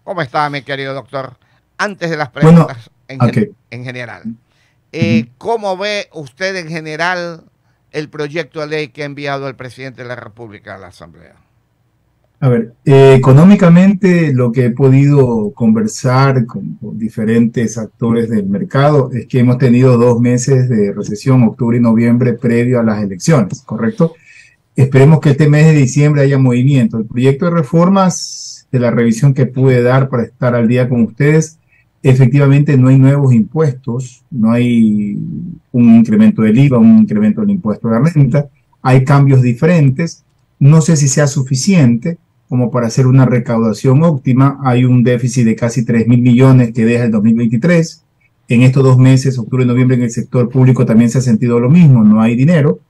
¿Cómo está, mi querido doctor? Antes de las Bueno, preguntas ok. en general, Ujú. ¿cómo ve usted en general el proyecto de ley que ha enviado el presidente de la República a la Asamblea? A ver, económicamente lo que he podido conversar con diferentes actores del mercado es que hemos tenido 2 meses de recesión, octubre y noviembre, previo a las elecciones, ¿correcto? Esperemos que este mes de diciembre haya movimiento. El proyecto de reformas, de la revisión que pude dar para estar al día con ustedes, efectivamente no hay nuevos impuestos, no hay un incremento del IVA, un incremento del impuesto de la renta, hay cambios diferentes. No sé si sea suficiente como para hacer una recaudación óptima. Hay un déficit de casi 3.000 millones que deja el 2023. En estos 2 meses, octubre y noviembre, en el sector público también se ha sentido lo mismo, no hay dinero.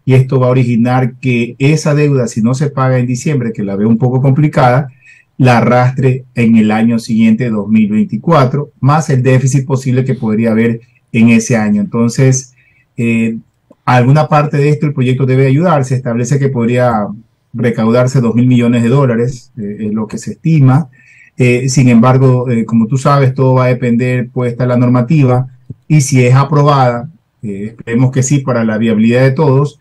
Y esto va a originar que esa deuda, si no se paga en diciembre, que la veo un poco complicada, la arrastre en el año siguiente, 2024, más el déficit posible que podría haber en ese año. Entonces, alguna parte de esto el proyecto debe ayudar. Se establece que podría recaudarse 2.000 millones de dólares, es lo que se estima. Sin embargo, como tú sabes, todo va a depender puesta la normativa y si es aprobada, esperemos que sí, para la viabilidad de todos,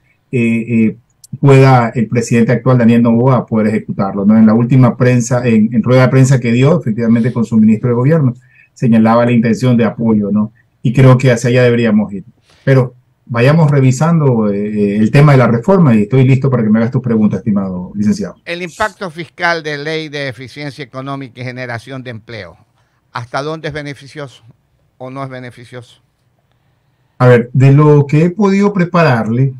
pueda el presidente actual, Daniel Noboa, poder ejecutarlo, ¿no? En la última prensa, en rueda de prensa que dio, efectivamente con su ministro de gobierno, señalaba la intención de apoyo, ¿no? Y creo que hacia allá deberíamos ir. Pero vayamos revisando el tema de la reforma y estoy listo para que me hagas tus preguntas, estimado licenciado. El impacto fiscal de ley de eficiencia económica y generación de empleo, ¿hasta dónde es beneficioso o no es beneficioso? A ver, de lo que he podido prepararle,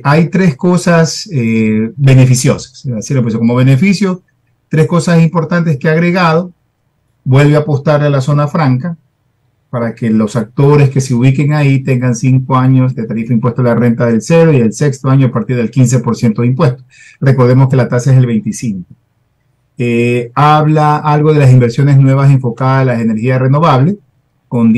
hay tres cosas beneficiosas. Así lo puse como beneficio, tres cosas importantes que ha agregado. Vuelve a apostar a la zona franca para que los actores que se ubiquen ahí tengan 5 años de tarifa de impuesto a la renta del 0 y el sexto año a partir del 15% de impuesto. Recordemos que la tasa es el 25%. Habla algo de las inversiones nuevas enfocadas a las energías renovables, con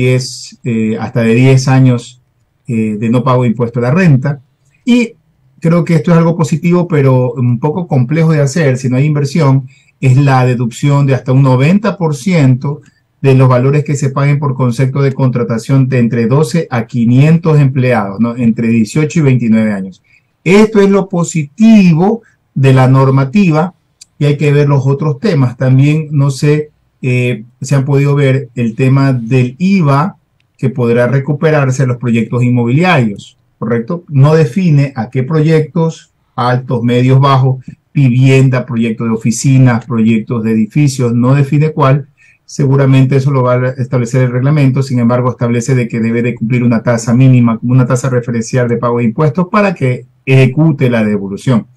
hasta de 10 años de no pago de impuesto a la renta. Y creo que esto es algo positivo, pero un poco complejo de hacer si no hay inversión, es la deducción de hasta un 90% de los valores que se paguen por concepto de contratación de entre 12 a 500 empleados, ¿no? Entre 18 y 29 años. Esto es lo positivo de la normativa y hay que ver los otros temas. También, no sé, se han podido ver el tema del IVA que podrá recuperarse en los proyectos inmobiliarios, ¿correcto? No define a qué proyectos, altos, medios, bajos, vivienda, proyectos de oficinas, proyectos de edificios, no define cuál. Seguramente eso lo va a establecer el reglamento, sin embargo establece de que debe de cumplir una tasa mínima, una tasa referencial de pago de impuestos para que ejecute la devolución.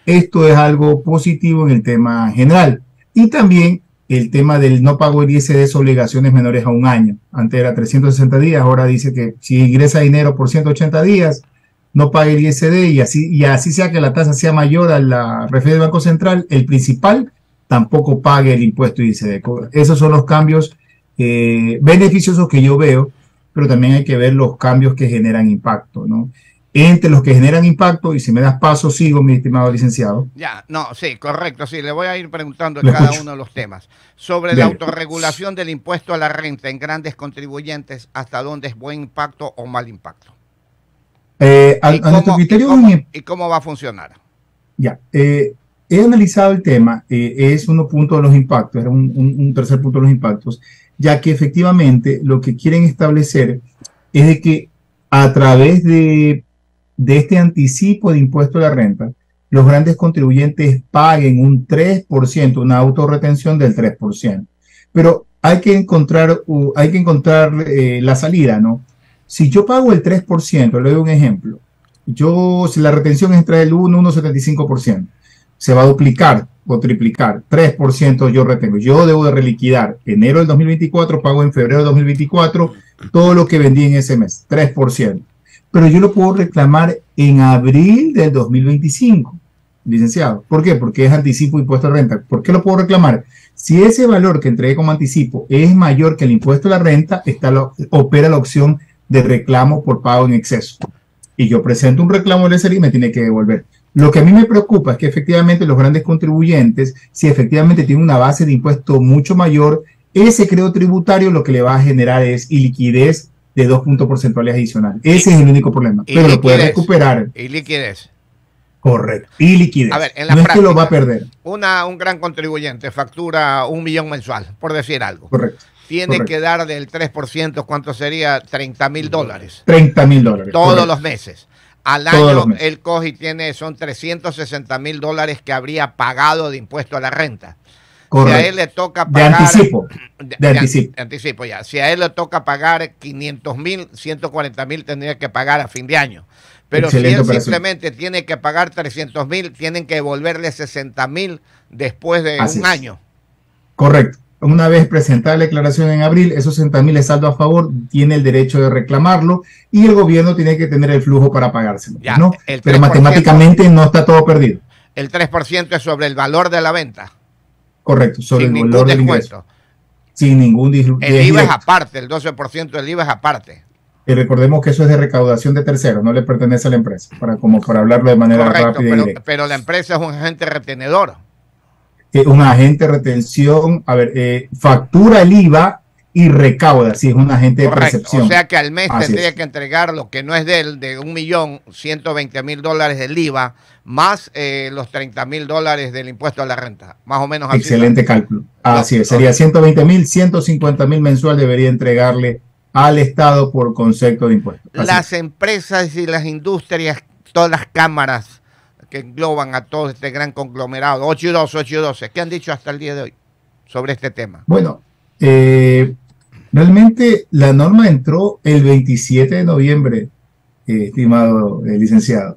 Esto es algo positivo en el tema general. Y también el tema del no pago de ISD, obligaciones menores a un año. Antes era 360 días, ahora dice que si ingresa dinero por 180 días, no pague el ISD y así sea que la tasa sea mayor a la referencia del Banco Central, el principal tampoco pague el impuesto ISD. Esos son los cambios beneficiosos que yo veo, pero también hay que ver los cambios que generan impacto, ¿no? Entre los que generan impacto, y si me das paso, sigo, mi estimado licenciado. Ya, no, sí, correcto, sí, le voy a ir preguntando en Lo cada escucho. uno de los temas. Sobre la Dele. autorregulación del impuesto a la renta en grandes contribuyentes, ¿hasta dónde es buen impacto o mal impacto? A nuestro criterio, ¿Y cómo va a funcionar? ya, he analizado el tema, es uno punto de los impactos, era un tercer punto de los impactos, ya que efectivamente lo que quieren establecer es de que a través de este anticipo de impuesto a la renta, los grandes contribuyentes paguen un 3%, una autorretención del 3%. Pero hay que encontrar la salida, ¿no? Si yo pago el 3%, le doy un ejemplo, si la retención es entre el 1 y 1,75%, se va a duplicar o triplicar, 3% yo retengo. Yo debo de reliquidar enero del 2024, pago en febrero del 2024, todo lo que vendí en ese mes, 3%. Pero yo lo puedo reclamar en abril del 2025, licenciado. ¿Por qué? Porque es anticipo de impuesto a renta. ¿Por qué lo puedo reclamar? Si ese valor que entregué como anticipo es mayor que el impuesto a la renta, opera la opción de reclamo por pago en exceso. Y yo presento un reclamo al SRI y me tiene que devolver. Lo que a mí me preocupa es que efectivamente los grandes contribuyentes, si efectivamente tienen una base de impuesto mucho mayor, ese crédito tributario lo que le va a generar es iliquidez de 2 puntos porcentuales adicionales. Ese es el único problema. Pero lo puede recuperar. Y liquidez. Correcto. Y liquidez. A ver, en la no práctica, es que lo va a perder. Un gran contribuyente factura 1 millón mensual, por decir algo. Correcto. Tiene que dar del 3%, ¿cuánto sería? $30,000. $30,000. Todos los meses. Al año él coge y tiene, son $360,000 que habría pagado de impuesto a la renta. Correcto. Si a él le toca pagar... De anticipo. Anticipo ya. Si a él le toca pagar 500,000, 140,000 tendría que pagar a fin de año. Pero si él simplemente tiene que pagar 300,000, tienen que devolverle 60,000 después de un año. Correcto. Una vez presentada la declaración en abril, esos 60,000 es saldo a favor, tiene el derecho de reclamarlo y el gobierno tiene que tener el flujo para pagárselo, ya, ¿no? Pero matemáticamente no está todo perdido. El 3% es sobre el valor de la venta. Correcto, sobre el valor del ingreso. Sin ningún descuento. El IVA es aparte, el 12% del IVA es aparte. Y recordemos que eso es de recaudación de terceros, no le pertenece a la empresa, para hablarlo de manera rápida y directa. Pero la empresa es un agente retenedor. Un agente de retención, factura el IVA y recauda, si es un agente de percepción. O sea que al mes tendría que entregar lo que no es de él, de $1,120,000 del IVA, más los $30,000 del impuesto a la renta, más o menos así. Excelente cálculo. Así es, sería 120,000, 150,000 mensual debería entregarle al Estado por concepto de impuestos. Las empresas y las industrias, todas las cámaras que engloban a todo este gran conglomerado, 8 y 12, ¿qué han dicho hasta el día de hoy sobre este tema? Bueno, realmente la norma entró el 27 de noviembre, estimado licenciado.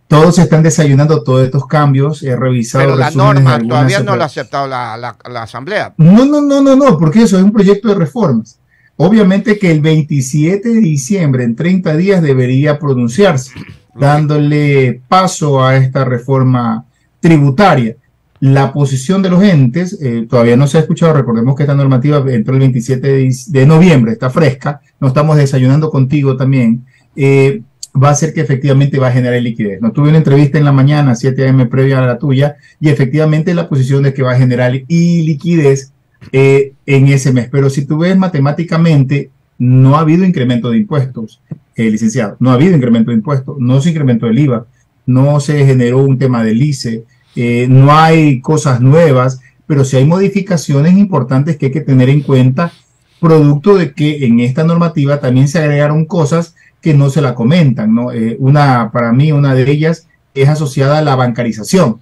Todos están desayunando todos estos cambios, he revisado. Pero la norma todavía no la ha aceptado la Asamblea. No, porque eso es un proyecto de reformas. Obviamente que el 27 de diciembre, en 30 días, debería pronunciarse, dándole paso a esta reforma tributaria. La posición de los entes todavía no se ha escuchado. Recordemos que esta normativa entró el 27 de noviembre, está fresca, no estamos desayunando contigo también. Va a ser que efectivamente va a generar liquidez. No tuve una entrevista en la mañana, 7 a.m. previa a la tuya, y efectivamente la posición es que va a generar liquidez en ese mes. Pero si tú ves matemáticamente, no ha habido incremento de impuestos, licenciado. No ha habido incremento de impuestos, no se incrementó el IVA, no se generó un tema del ICE, no hay cosas nuevas, pero sí hay modificaciones importantes que hay que tener en cuenta, producto de que en esta normativa también se agregaron cosas que no se la comentan, ¿no? Para mí, una de ellas es asociada a la bancarización.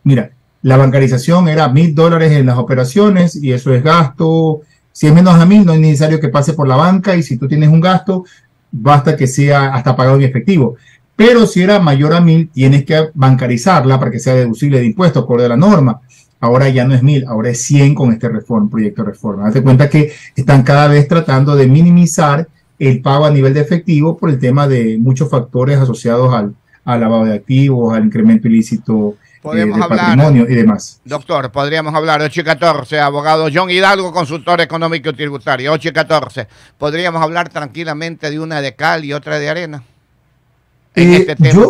Mira, la bancarización era $1,000 en las operaciones y eso es gasto. Si es menos a 1,000, no es necesario que pase por la banca, y si tú tienes un gasto, basta que sea hasta pagado en efectivo. Pero si era mayor a 1,000, tienes que bancarizarla para que sea deducible de impuestos, acorde a la norma. Ahora ya no es 1,000, ahora es 100 con este proyecto de reforma. Date cuenta que están cada vez tratando de minimizar el pago a nivel de efectivo por el tema de muchos factores asociados al lavado de activos, al incremento ilícito de patrimonio y demás. Doctor, podríamos hablar 8:14, abogado John Hidalgo, consultor económico y tributario, 8:14. Podríamos hablar tranquilamente de una de cal y otra de arena en este tema.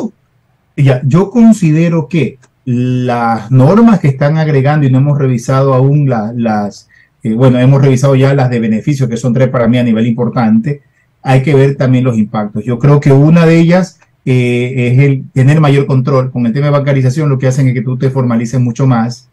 Yo considero que las normas que están agregando, y no hemos revisado aún hemos revisado ya las de beneficio, que son 3 para mí a nivel importante. Hay que ver también los impactos. Yo creo que una de ellas es el tener mayor control. Con el tema de bancarización, lo que hacen es que tú te formalices mucho más,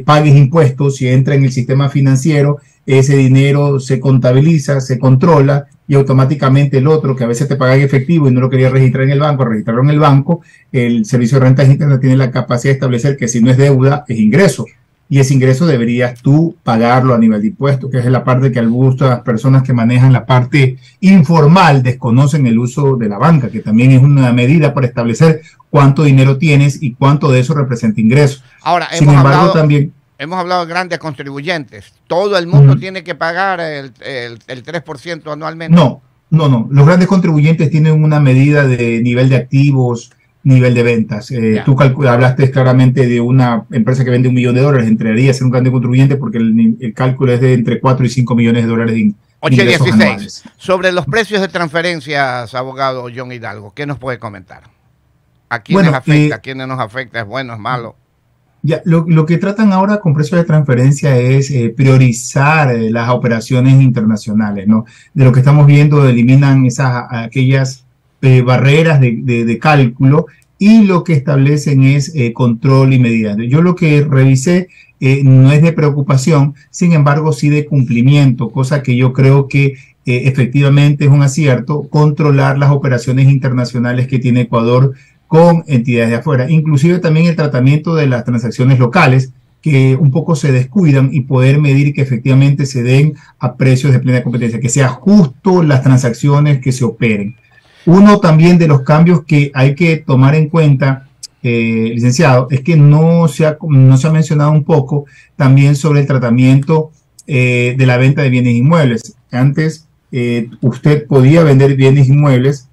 pagues impuestos. Si entra en el sistema financiero, ese dinero se contabiliza, se controla, y automáticamente el otro, que a veces te paga en efectivo y no lo quería registrar en el banco, registrarlo en el banco, el Servicio de Rentas Internas tiene la capacidad de establecer que si no es deuda, es ingreso. Y ese ingreso deberías tú pagarlo a nivel de impuestos, que es la parte que algunas personas que manejan la parte informal desconocen el uso de la banca, que también es una medida para establecer cuánto dinero tienes y cuánto de eso representa ingreso. Ahora, sin embargo, también hemos hablado de grandes contribuyentes. ¿Todo el mundo tiene que pagar el 3% anualmente? No. Los grandes contribuyentes tienen una medida de nivel de activos, nivel de ventas. Tú hablaste claramente de una empresa que vende $1 millón, entraría a ser un grande contribuyente porque el cálculo es de entre 4 y 5 millones de dólares de 8.16. Anuales. Sobre los precios de transferencias, abogado John Hidalgo, ¿qué nos puede comentar? ¿A quiénes afecta? ¿A quiénes nos afecta? ¿Es bueno, es malo? Ya, lo que tratan ahora con precios de transferencia es priorizar las operaciones internacionales, ¿no? De lo que estamos viendo, eliminan aquellas barreras de cálculo y lo que establecen es control y medida. Yo lo que revisé no es de preocupación, sin embargo sí de cumplimiento, cosa que yo creo que efectivamente es un acierto controlar las operaciones internacionales que tiene Ecuador con entidades de afuera, inclusive también el tratamiento de las transacciones locales que un poco se descuidan y poder medir que efectivamente se den a precios de plena competencia, que sea justo las transacciones que se operen. Uno también de los cambios que hay que tomar en cuenta, licenciado, es que no se ha mencionado un poco también sobre el tratamiento de la venta de bienes inmuebles. Antes usted podía vender bienes inmuebles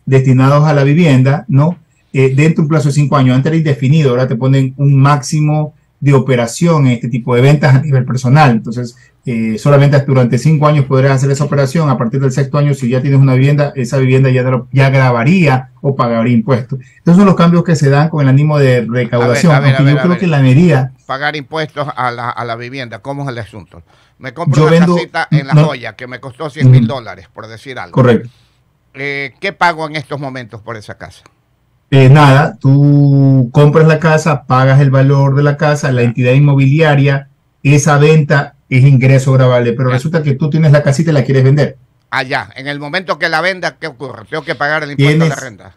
destinados a la vivienda, ¿no? Dentro de un plazo de 5 años. Antes era indefinido, ahora te ponen un máximo de operación en este tipo de ventas a nivel personal. Entonces, solamente durante 5 años podrás hacer esa operación. A partir del 6º año, si ya tienes una vivienda, esa vivienda ya grabaría o pagaría impuestos. Estos son los cambios que se dan con el ánimo de recaudación. Yo creo que la medida... Pagar impuestos a la vivienda, ¿cómo es el asunto? Me compro una casita en La Joya que me costó $100,000, por decir algo. Correcto. ¿Qué pago en estos momentos por esa casa? Nada, tú compras la casa, pagas el valor de la casa, la entidad inmobiliaria, esa venta es ingreso gravable, pero resulta que tú tienes la casita y la quieres vender. Allá, en el momento que la venda, ¿qué ocurre? Tengo que pagar el impuesto de la renta.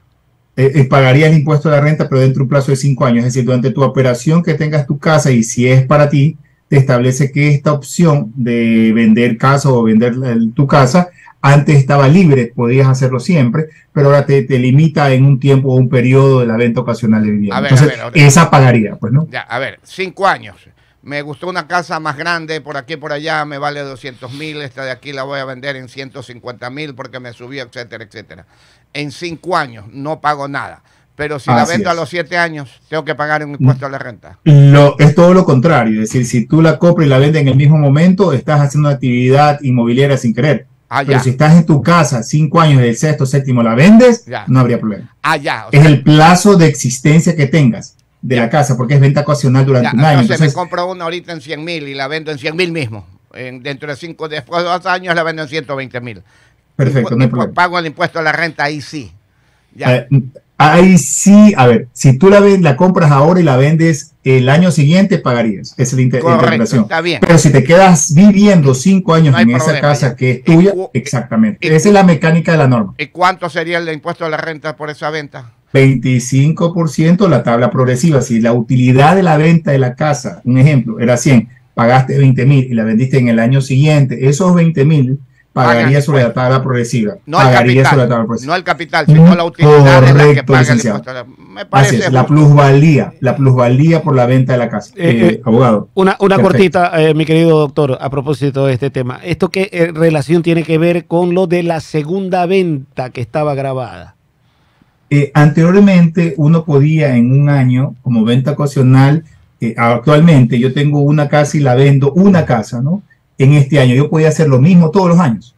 Pagarías el impuesto de la renta, pero dentro de un plazo de 5 años, es decir, durante tu operación que tengas tu casa y si es para ti, te establece que esta opción de vender casa o vender tu casa antes estaba libre, podías hacerlo siempre, pero ahora te limita en un tiempo o un periodo de la venta ocasional de vivienda. Entonces, esa pagaría, pues, ¿no? Ya, a ver, 5 años. Me gustó una casa más grande, por aquí por allá, me vale 200,000, esta de aquí la voy a vender en 150,000 porque me subió, etcétera, etcétera. En 5 años no pago nada. Pero si la vendo a los 7 años, tengo que pagar un impuesto a la renta. Es todo lo contrario. Es decir, si tú la compras y la vendes en el mismo momento, estás haciendo una actividad inmobiliaria sin querer. Pero si estás en tu casa 5 años, del 6º, 7º la vendes, no habría problema. Es el plazo de existencia que tengas de la casa, porque es venta ocasional durante un año. Entonces me compro una ahorita en 100,000 y la vendo en 100,000 mismo. Dentro de 5, después de 2 años la vendo en 120,000. Perfecto, no hay problema. Pago el impuesto a la renta, ahí sí. Ahí sí, a ver, si tú la compras ahora y la vendes el año siguiente, pagarías. Esa es la interpretación. Está bien. Pero si te quedas viviendo 5 años en esa casa que es tuya, exactamente. Esa es la mecánica de la norma. ¿Y cuánto sería el impuesto a la renta por esa venta? 25% la tabla progresiva. Si la utilidad de la venta de la casa, un ejemplo, era 100, pagaste 20,000 y la vendiste en el año siguiente, esos 20,000 pagaría sobre la tabla progresiva. No el capital, sino la utilidad de la que paga el impuesto. Me parece así es, la plusvalía por la venta de la casa. Abogado. Una cortita, mi querido doctor, a propósito de este tema. ¿Esto qué relación tiene que ver con lo de la segunda venta que estaba grabada? Anteriormente uno podía en un año, como venta ocasional, actualmente yo tengo una casa y la vendo una casa, ¿no? En este año yo podía hacer lo mismo todos los años.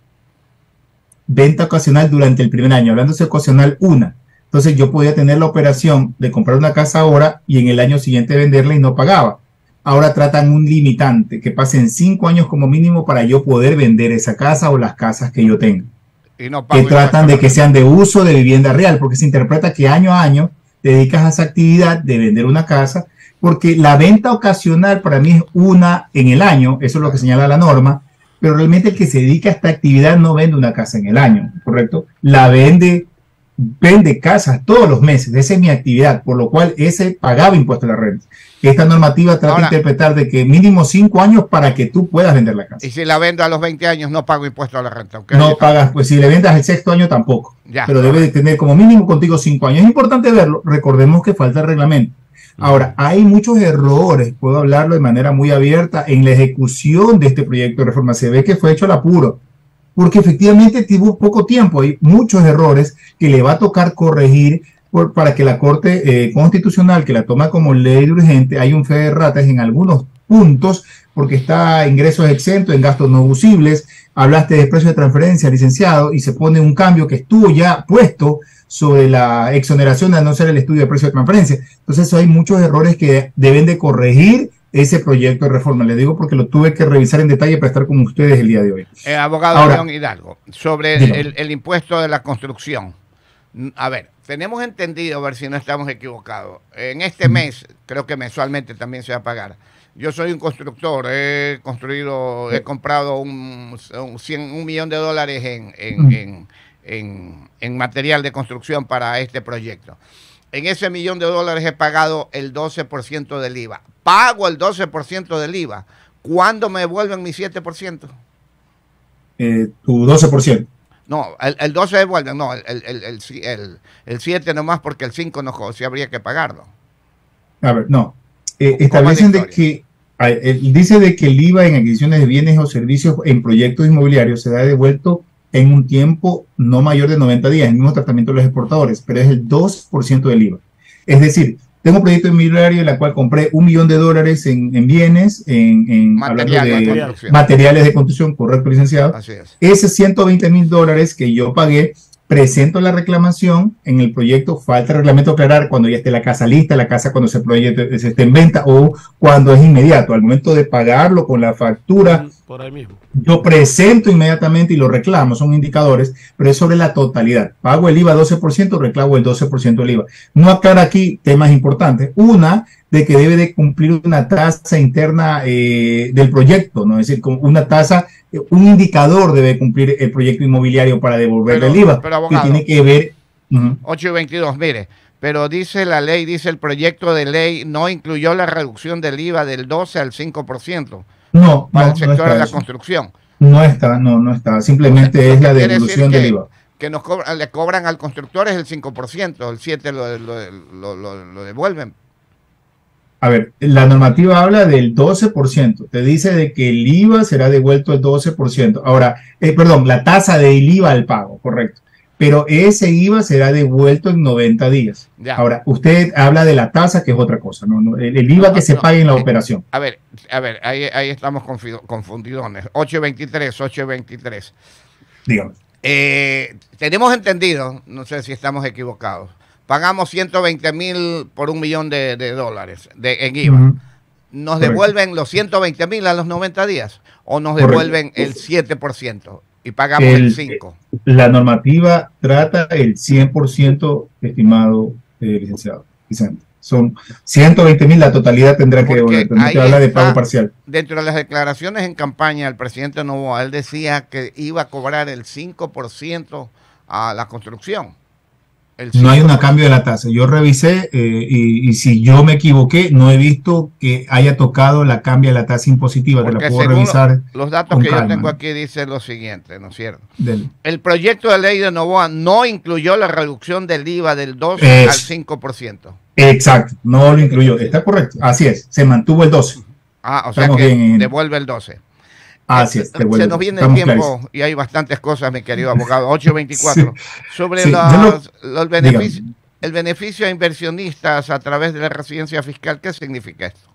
Venta ocasional durante el primer año, hablándose ocasional una. Entonces yo podía tener la operación de comprar una casa ahora y en el año siguiente venderla y no pagaba. Ahora tratan un limitante, que pasen 5 años como mínimo para yo poder vender esa casa o las casas que yo tenga. Y no pago que tratan de que sean de uso de vivienda real, porque se interpreta que año a año te dedicas a esa actividad de vender una casa, porque la venta ocasional para mí es una en el año, eso es lo que señala la norma, pero realmente el que se dedica a esta actividad no vende una casa en el año, ¿correcto? Vende casas todos los meses, esa es mi actividad, por lo cual ese pagaba impuesto a la renta. Esta normativa trata de interpretar de que mínimo 5 años para que tú puedas vender la casa. Y si la vendo a los 20 años no pago impuesto a la renta. No pagas, pues si le vendas el 6º año tampoco, pero debe de tener como mínimo contigo 5 años. Es importante verlo, recordemos que falta el reglamento. Ahora, hay muchos errores, puedo hablarlo de manera muy abierta, en la ejecución de este proyecto de reforma. Se ve que fue hecho al apuro, porque efectivamente tuvo poco tiempo. Hay muchos errores que le va a tocar corregir para que la Corte Constitucional, que la toma como ley de urgente, hay un fe de ratas en algunos puntos, porque está ingresos exentos en gastos no deducibles. Hablaste de precio de transferencia, licenciado, y se pone un cambio que estuvo ya puesto sobre la exoneración de no ser el estudio de precio de transferencia. Entonces hay muchos errores que deben de corregir ese proyecto de reforma. Le digo porque lo tuve que revisar en detalle para estar con ustedes el día de hoy. Abogado León Hidalgo, sobre el impuesto de la construcción. A ver, tenemos entendido, a ver si no estamos equivocados, en este mes, creo que mensualmente también se va a pagar. Yo soy un constructor, he comprado un millón de dólares en material de construcción para este proyecto. En ese millón de dólares he pagado el 12% del IVA. Pago el 12% del IVA. ¿Cuándo me devuelven mi 7%? Tu 12%. No, el 12 devuelven, no, el 7 nomás, porque el 5 no, sí habría que pagarlo. A ver, no. Establecen de que, dice de que el IVA en adquisiciones de bienes o servicios en proyectos inmobiliarios se da devuelto en un tiempo no mayor de 90 días, el mismo tratamiento de los exportadores, pero es el 2% del IVA. Es decir, tengo un proyecto inmobiliario en el cual compré $1 millón en bienes, en materiales de construcción, correcto, licenciado. Así es. Ese $120,000 que yo pagué, presento la reclamación en el proyecto, falta el reglamento aclarar cuando ya esté la casa lista, la casa cuando se esté en venta o cuando es inmediato. Al momento de pagarlo con la factura, por ahí mismo, yo presento inmediatamente y lo reclamo, son indicadores, pero es sobre la totalidad. Pago el IVA 12%, reclamo el 12% del IVA. No aclara aquí temas importantes. Una, de que debe de cumplir una tasa interna del proyecto, ¿no? Es decir, con una tasa, un indicador debe cumplir el proyecto inmobiliario para devolverle el IVA. Pero abogado, que tiene que ver... 8 y 22, mire, pero dice la ley, dice el proyecto de ley, no incluyó la reducción del IVA del 12 al 5%. No, para el sector de la construcción. No está. Simplemente es la devolución del IVA. Que le cobran al constructor es el 5%, el 7% lo devuelven. A ver, la normativa habla del 12%. Te dice de que el IVA será devuelto el 12%. Ahora, la tasa del IVA al pago, correcto. Pero ese IVA será devuelto en 90 días. Ya. Ahora, usted habla de la tasa, que es otra cosa, ¿no? El IVA que se pague en la operación. A ver, ahí estamos confundidones. 823. Dígame. Tenemos entendido, no sé si estamos equivocados, pagamos 120,000 por $1 millón de dólares en IVA. ¿Nos devuelven los 120,000 a los 90 días? ¿O nos devuelven el 7%? Y pagamos el 5%. La normativa trata el 100%, estimado licenciado Vicente. Son 120,000, la totalidad tendrá que devolver. Habla de pago parcial. Dentro de las declaraciones en campaña, el presidente Noboa, él decía que iba a cobrar el 5% a la construcción. No hay un cambio de la tasa. Yo revisé y si yo me equivoqué, no he visto que haya tocado la cambio de la tasa impositiva. Te la puedo revisar. Los datos que yo tengo aquí dicen lo siguiente, ¿no es cierto? El proyecto de ley de Noboa no incluyó la reducción del IVA del 2 al 5%. Exacto, no lo incluyó. Está correcto. Así es, se mantuvo el 12. O sea que devuelve el 12. Así es, se nos viene el tiempo y hay bastantes cosas, mi querido abogado. 8:24. Sí, sobre los beneficios, el beneficio a inversionistas a través de la residencia fiscal, ¿qué significa esto?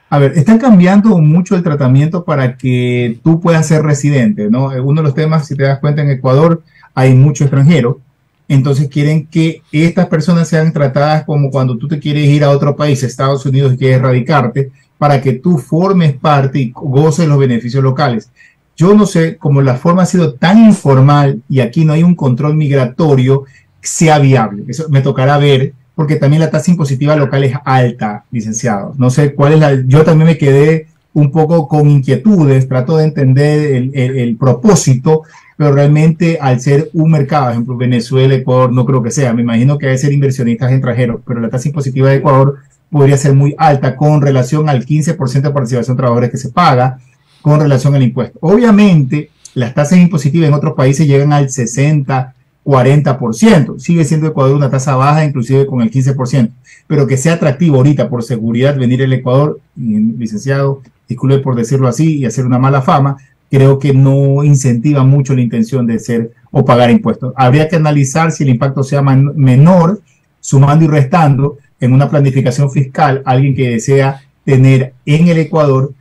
A ver, están cambiando mucho el tratamiento para que tú puedas ser residente, ¿no? Uno de los temas, si te das cuenta, en Ecuador hay mucho extranjero, entonces quieren que estas personas sean tratadas como cuando tú te quieres ir a otro país, Estados Unidos, y quieres radicarte, para que tú formes parte y goces los beneficios locales. Yo no sé, como la forma ha sido tan informal y aquí no hay un control migratorio, sea viable. Eso me tocará ver, porque también la tasa impositiva local es alta, licenciado. No sé cuál es la... Yo también me quedé un poco con inquietudes, trato de entender el propósito, pero realmente al ser un mercado, por ejemplo, Venezuela, Ecuador, no creo que sea. Me imagino que debe ser inversionistas extranjeros, pero la tasa impositiva de Ecuador podría ser muy alta con relación al 15% de participación de trabajadores que se paga con relación al impuesto. Obviamente, las tasas impositivas en otros países llegan al 60, 40%. Sigue siendo Ecuador una tasa baja, inclusive con el 15%. Pero que sea atractivo ahorita por seguridad venir al Ecuador, licenciado, disculpe por decirlo así y hacer una mala fama, creo que no incentiva mucho la intención de ser o pagar impuestos. Habría que analizar si el impacto sea menor, sumando y restando, en una planificación fiscal, alguien que desea tener en el Ecuador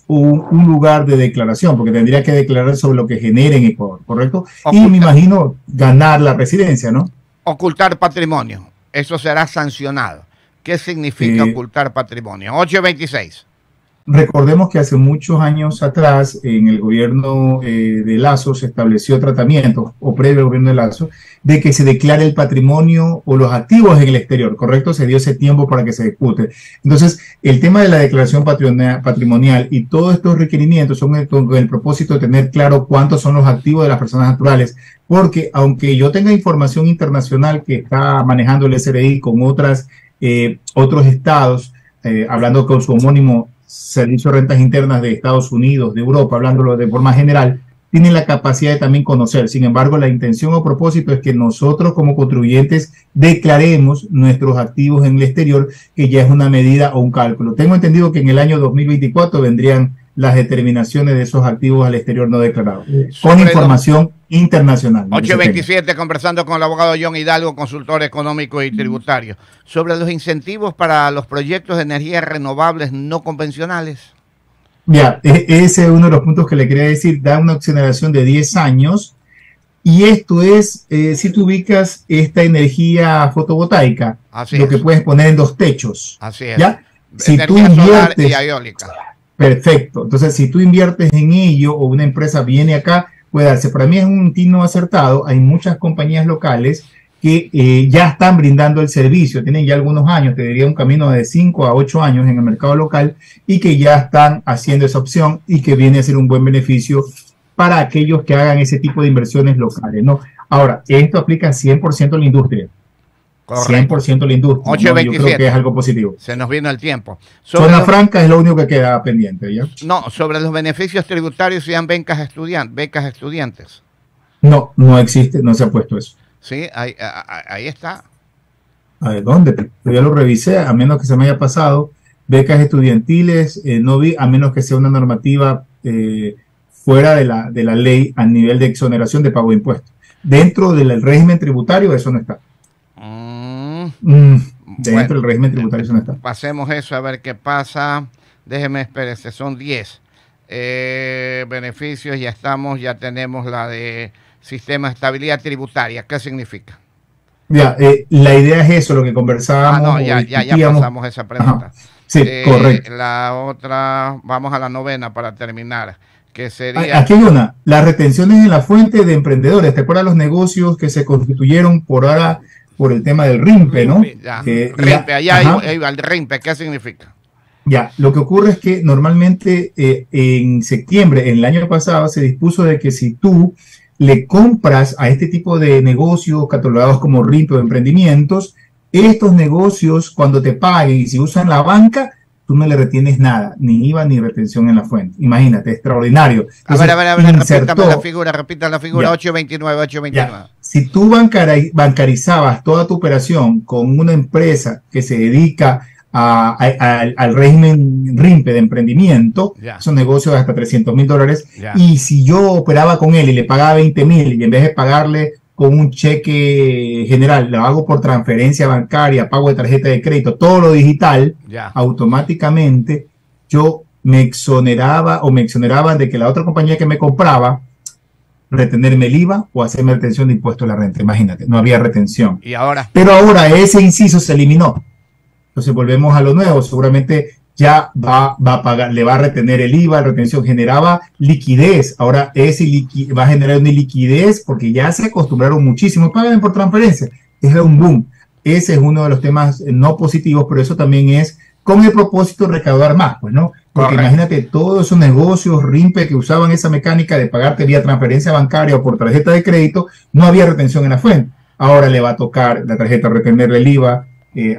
un lugar de declaración, porque tendría que declarar sobre lo que genera en Ecuador, ¿correcto? Y me imagino ganar la residencia, ¿no? Ocultar patrimonio. Eso será sancionado. ¿Qué significa ocultar patrimonio? 826. Recordemos que hace muchos años atrás, en el gobierno de Lasso, se estableció tratamiento, o previo al gobierno de Lasso, de que se declare el patrimonio o los activos en el exterior, ¿correcto? Se dio ese tiempo para que se ejecute. Entonces, el tema de la declaración patrimonial y todos estos requerimientos son con el propósito de tener claro cuántos son los activos de las personas naturales, porque aunque yo tenga información internacional que está manejando el SRI con otros estados, hablando con su homónimo Servicio de Rentas Internas de Estados Unidos, de Europa, hablándolo de forma general, tienen la capacidad de también conocer. Sin embargo, la intención o propósito es que nosotros como contribuyentes declaremos nuestros activos en el exterior, que ya es una medida o un cálculo. Tengo entendido que en el año 2024 vendrían las determinaciones de esos activos al exterior no declarados, con información internacional. 827, conversando con el abogado John Hidalgo, consultor económico y tributario, sobre los incentivos para los proyectos de energías renovables no convencionales. Ya, ese es uno de los puntos que le quería decir. Da una exoneración de 10 años, y esto es, si tú ubicas esta energía fotovoltaica, lo que puedes poner en 2 techos. Así es. ¿Ya? Si energía tú inviertes, solar y eólica. Perfecto. Entonces, si tú inviertes en ello o una empresa viene acá, puede darse. Para mí es un tino acertado. Hay muchas compañías locales que ya están brindando el servicio, tienen ya algunos años, te diría un camino de 5 a 8 años en el mercado local, y que ya están haciendo esa opción y que viene a ser un buen beneficio para aquellos que hagan ese tipo de inversiones locales, ¿no? Ahora, esto aplica 100% a la industria. Correcto. 100% a la industria. 827. ¿no? Yo creo que es algo positivo. Se nos vino el tiempo. Zona franca es lo único que queda pendiente, ¿ya? No, sobre los beneficios tributarios y dan becas estudiantes. No, no existe, no se ha puesto eso. Sí, ahí está. A ver, ¿dónde? Yo ya lo revisé, a menos que se me haya pasado. Becas estudiantiles, no vi, a menos que sea una normativa fuera de la ley a nivel de exoneración de pago de impuestos. Dentro del régimen tributario eso no está. Dentro del régimen tributario eso no está. Pasemos eso a ver qué pasa. Déjeme, espérese, son 10 beneficios, ya tenemos la de sistema de estabilidad tributaria. ¿Qué significa? Ya, la idea es eso, lo que conversábamos. Ya pasamos esa pregunta. Ajá. Sí, correcto. La otra, vamos a la 9ª para terminar, que sería... Aquí hay una, las retenciones en la fuente de emprendedores. ¿Te acuerdas los negocios que se constituyeron por el tema del RIMPE, ¿no? RIMPE, allá iba el RIMPE, ¿qué significa? Ya, lo que ocurre es que normalmente en septiembre, en el año pasado, se dispuso de que si tú le compras a este tipo de negocios catalogados como RIMPE o emprendimientos, estos negocios cuando te paguen y si usan la banca, tú no le retienes nada, ni IVA ni retención en la fuente. Imagínate, extraordinario. Entonces, a ver, repita la figura, 829. Ya. Si tú bancarizabas toda tu operación con una empresa que se dedica al régimen RIMPE de emprendimiento, esos negocios de hasta $300,000, y si yo operaba con él y le pagaba 20,000 y en vez de pagarle con un cheque general, lo hago por transferencia bancaria, pago de tarjeta de crédito, todo lo digital, automáticamente yo me exoneraban de que la otra compañía que me compraba retenerme el IVA o hacerme retención de impuesto a la renta. Imagínate, no había retención. ¿Y ahora? Pero ahora ese inciso se eliminó. Entonces volvemos a lo nuevo, seguramente ya va a pagar, le va a retener el IVA, la retención generaba liquidez, ahora va a generar una liquidez porque ya se acostumbraron muchísimo, pagan por transferencia, es un boom. Ese es uno de los temas no positivos, pero eso también es con el propósito de recaudar más, pues, ¿no? Porque imagínate todos esos negocios RIMPE que usaban esa mecánica de pagarte vía transferencia bancaria o por tarjeta de crédito, no había retención en la fuente. Ahora le va a tocar la tarjeta retenerle el IVA,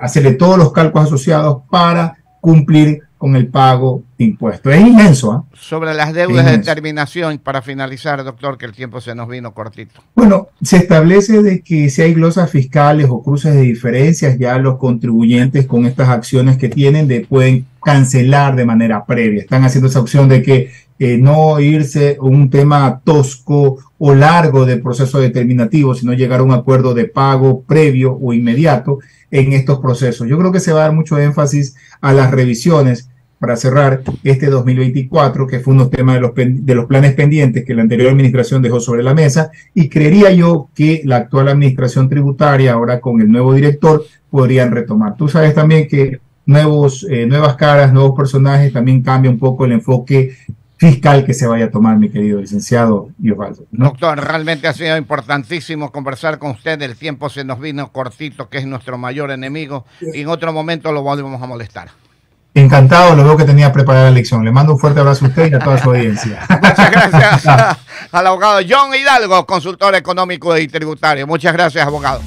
hacerle todos los cálculos asociados para cumplir con el pago de impuestos. Es inmenso. Sobre las deudas de terminación, para finalizar, doctor, que el tiempo se nos vino cortito. Bueno, se establece de que si hay glosas fiscales o cruces de diferencias, ya los contribuyentes con estas acciones que tienen pueden cancelar de manera previa. Están haciendo esa opción de que no irse un tema tosco o largo del proceso determinativo, sino llegar a un acuerdo de pago previo o inmediato en estos procesos. Yo creo que se va a dar mucho énfasis a las revisiones para cerrar este 2024, que fue unos temas de los planes pendientes que la anterior administración dejó sobre la mesa, y creería yo que la actual administración tributaria, ahora con el nuevo director, podrían retomar. Tú sabes también que nuevas caras, nuevos personajes, también cambia un poco el enfoque fiscal que se vaya a tomar, mi querido licenciado Osvaldo, ¿no? Doctor, realmente ha sido importantísimo conversar con usted. El tiempo se nos vino cortito, que es nuestro mayor enemigo, y en otro momento lo volvemos a molestar. Encantado, lo veo que tenía preparada la lección. Le mando un fuerte abrazo a usted y a toda su audiencia. Muchas gracias al abogado John Hidalgo, consultor económico y tributario. Muchas gracias, abogado.